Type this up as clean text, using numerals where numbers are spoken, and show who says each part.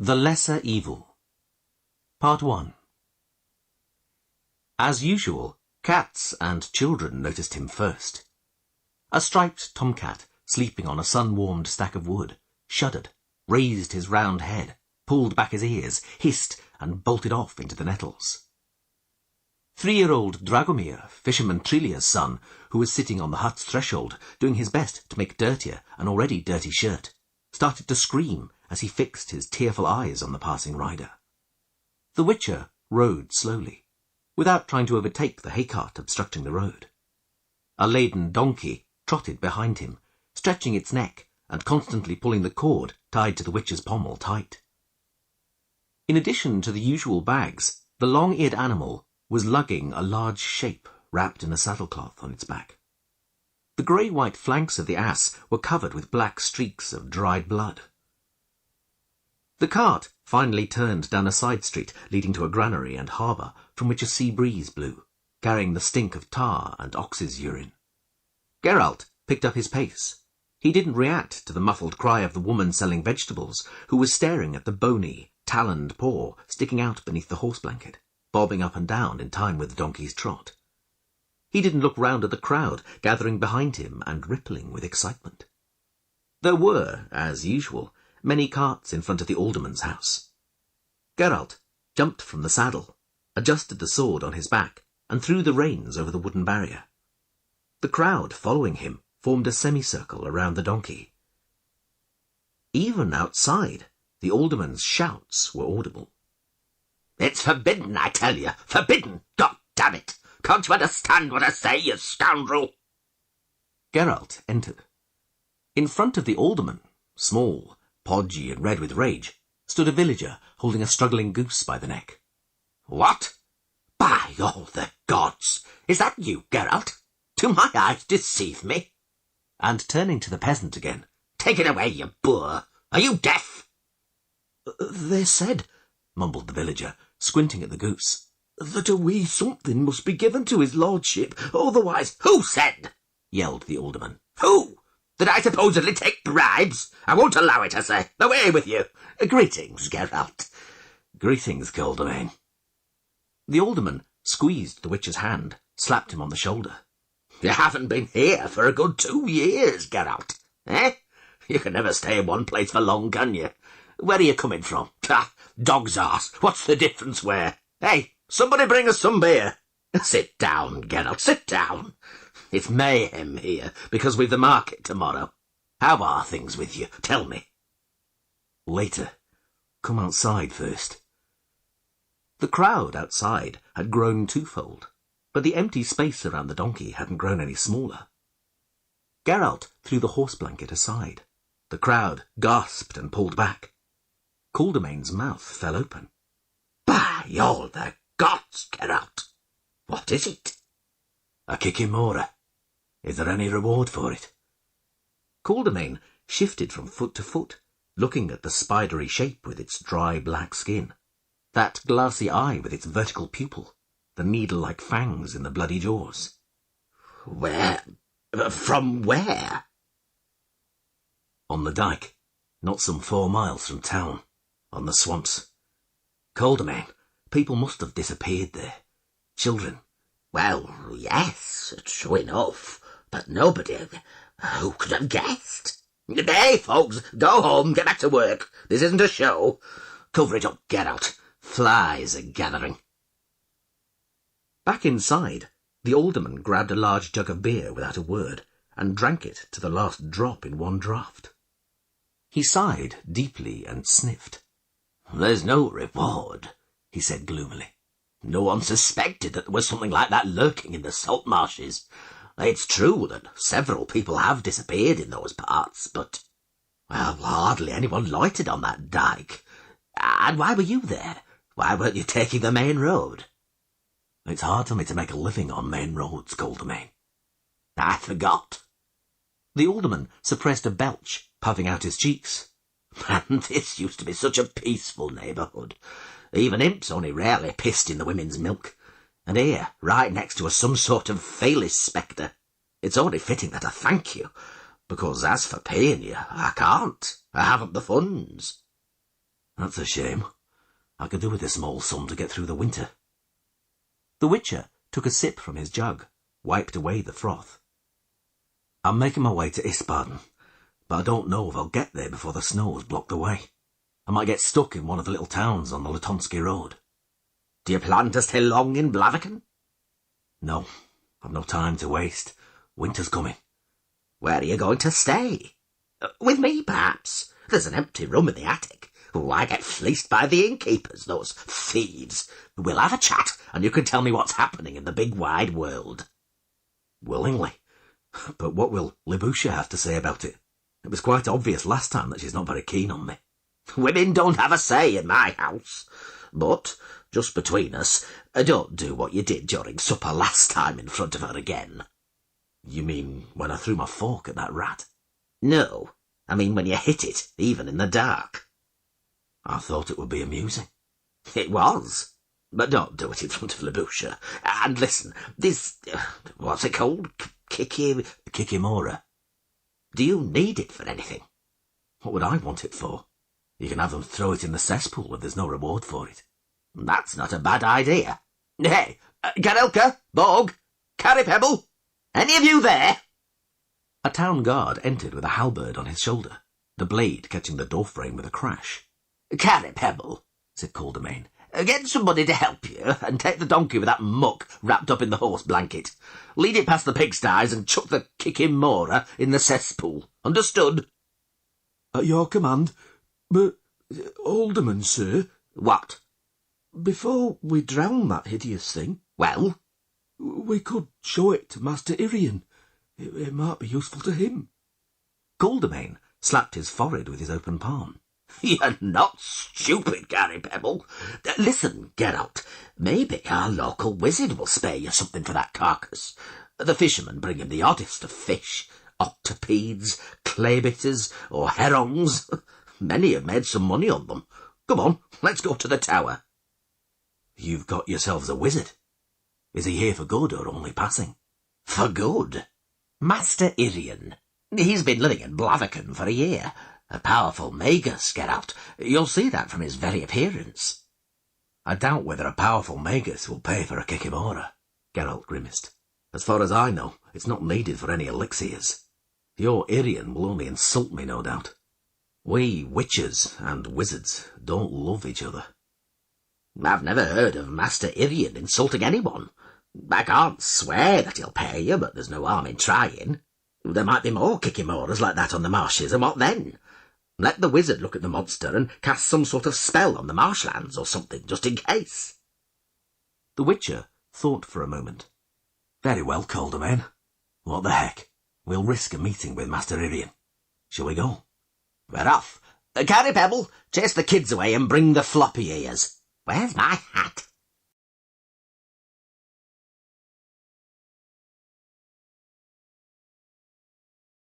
Speaker 1: The Lesser Evil. Part 1. As usual, cats and children noticed him first. A striped tomcat, sleeping on a sun-warmed stack of wood, shuddered, raised his round head, pulled back his ears, hissed, and bolted off into the nettles. 3-year-old Dragomir, fisherman Trilia's son, who was sitting on the hut's threshold, doing his best to make dirtier an already dirty shirt, started to scream as he fixed his tearful eyes on the passing rider. The Witcher rode slowly, without trying to overtake the haycart obstructing the road. A laden donkey trotted behind him, stretching its neck and constantly pulling the cord tied to the Witcher's pommel tight. In addition to the usual bags, the long-eared animal was lugging a large shape wrapped in a saddlecloth on its back. The grey-white flanks of the ass were covered with black streaks of dried blood. The cart finally turned down a side street leading to a granary and harbour from which a sea breeze blew, carrying the stink of tar and ox's urine. Geralt picked up his pace. He didn't react to the muffled cry of the woman selling vegetables, who was staring at the bony, taloned paw sticking out beneath the horse blanket, bobbing up and down in time with the donkey's trot. He didn't look round at the crowd gathering behind him and rippling with excitement. There were, as usual, many carts in front of the alderman's house. Geralt jumped from the saddle, adjusted the sword on his back, and threw the reins over the wooden barrier. The crowd following him formed a semicircle around the donkey. Even outside, the alderman's shouts were audible.
Speaker 2: "It's forbidden, I tell you! Forbidden! God damn it! Can't you understand what I say, you scoundrel?"
Speaker 1: Geralt entered. In front of the alderman, small, podgy and red with rage, stood a villager holding a struggling goose by the neck.
Speaker 2: "What? By all the gods! Is that you, Geralt? Do my eyes deceive me?"
Speaker 1: And turning to the peasant again,
Speaker 2: "Take it away, you boor! Are you deaf?"
Speaker 1: "They said," mumbled the villager, squinting at the goose,
Speaker 2: "that a wee something must be given to his lordship, otherwise—" "Who said?" yelled the alderman. "Who? Did I supposedly take bribes? I won't allow it, I say. Away with you. Greetings, Geralt."
Speaker 1: "Greetings, Caldermain." The alderman squeezed the Witcher's hand, slapped him on the shoulder.
Speaker 2: "You haven't been here for a good 2 years, Geralt, eh? You can never stay in one place for long, can you? Where are you coming from? Ah, dog's arse. What's the difference where? Hey, somebody bring us some beer. Sit down, Geralt, sit down. It's mayhem here, because we've the market tomorrow. How are things with you? Tell me."
Speaker 1: "Later. Come outside first." The crowd outside had grown twofold, but the empty space around the donkey hadn't grown any smaller. Geralt threw the horse blanket aside. The crowd gasped and pulled back. Caldermain's mouth fell open.
Speaker 2: "By all the gods, Geralt! What is it?"
Speaker 1: "A kikimore. Is there any reward for it?" Caldermain shifted from foot to foot, looking at the spidery shape with its dry black skin, that glassy eye with its vertical pupil, the needle-like fangs in the bloody jaws.
Speaker 2: "Where? From where?"
Speaker 1: "On the dike, not some 4 miles from town, on the swamps. Caldermain, people must have disappeared there. Children."
Speaker 2: "Well, yes, true enough, but nobody... Who could have guessed? Hey, folks, go home, get back to work. This isn't a show. Cover it up, Geralt. Flies are gathering."
Speaker 1: Back inside, the alderman grabbed a large jug of beer without a word, and drank it to the last drop in one draught. He sighed deeply and sniffed.
Speaker 2: "There's no reward," he said gloomily. "No one suspected that there was something like that lurking in the salt marshes. It's true that several people have disappeared in those parts, but, well, hardly anyone loitered on that dike. And why were you there? Why weren't you taking the main road?"
Speaker 1: "It's hard for me to make a living on main roads, Caldermain."
Speaker 2: "I forgot."
Speaker 1: The alderman suppressed a belch, puffing out his cheeks.
Speaker 2: "And this used to be such a peaceful neighbourhood. Even imps only rarely pissed in the women's milk. And here, right next to us, some sort of Felis spectre. It's only fitting that I thank you, because as for paying you, I can't. I haven't the funds."
Speaker 1: That's a shame. I could do with a small sum to get through the winter. The Witcher took a sip from his jug, wiped away the froth. I'm making my way to Isbaden, but I don't know if I'll get there before the snows block the way. I might get stuck in one of the little towns on the Latonsky Road.
Speaker 2: Do you plan to stay long in Blaviken?
Speaker 1: No, I've no time to waste. Winter's coming.
Speaker 2: Where are you going to stay? With me, perhaps? There's an empty room in the attic. Oh, I get fleeced by the innkeepers, those thieves. We'll have a chat, and you can tell me what's happening in the big wide world.
Speaker 1: Willingly. But what will Libusha have to say about it? It was quite obvious last time that she's not very keen on me.
Speaker 2: Women don't have a say in my house. But, just between us, don't do what you did during supper last time in front of her again.
Speaker 1: You mean when I threw my fork at that rat?
Speaker 2: No, I mean when you hit it, even in the dark.
Speaker 1: I thought it would be amusing.
Speaker 2: It was. But don't do it in front of Libusha. And listen, this... what's it called?
Speaker 1: Kikimore.
Speaker 2: Do you need it for anything?
Speaker 1: What would I want it for? You can have them throw it in the cesspool if there's no reward for it.
Speaker 2: That's not a bad idea. Hey, Garelka, Bog, Carry Pebble, any of you there?
Speaker 1: A town guard entered with a halberd on his shoulder, the blade catching the door frame with a crash.
Speaker 2: Carry Pebble, said Caldermain. Get somebody to help you, and take the donkey with that muck wrapped up in the horse blanket. Lead it past the pigsties and chuck the kikimore in the cesspool. Understood?
Speaker 3: At your command. But, Alderman, sir...
Speaker 2: What?
Speaker 3: Before we drown that hideous thing...
Speaker 2: Well?
Speaker 3: We could show it to Master Irian. It might be useful to him.
Speaker 1: Caldermain slapped his forehead with his open palm.
Speaker 2: You're not stupid, Gary Pebble. Listen, Geralt, maybe our local wizard will spare you something for that carcass. The fishermen bring him the oddest of fish, octopedes, claybitters, or herons. Many have made some money on them. Come on, let's go to the tower.
Speaker 1: You've got yourselves a wizard. Is he here for good or only passing?
Speaker 2: For good? Master Irian. He's been living in Blaviken for a year. A powerful magus, Geralt. You'll see that from his very appearance.
Speaker 1: I doubt whether a powerful magus will pay for a kikimore, Geralt grimaced. As far as I know, it's not needed for any elixirs. Your Irian will only insult me, no doubt. We witches and wizards don't love each other.
Speaker 2: I've never heard of Master Irian insulting anyone. I can't swear that he'll pay you, but there's no harm in trying. There might be more kikimores like that on the marshes, and what then? Let the wizard look at the monster and cast some sort of spell on the marshlands or something, just in case.
Speaker 1: The Witcher thought for a moment. Very well, Caldermain. What the heck? We'll risk a meeting with Master Irian. Shall we go?
Speaker 2: We're off. Carry Pebble, chase the kids away and bring the floppy ears. Where's my hat?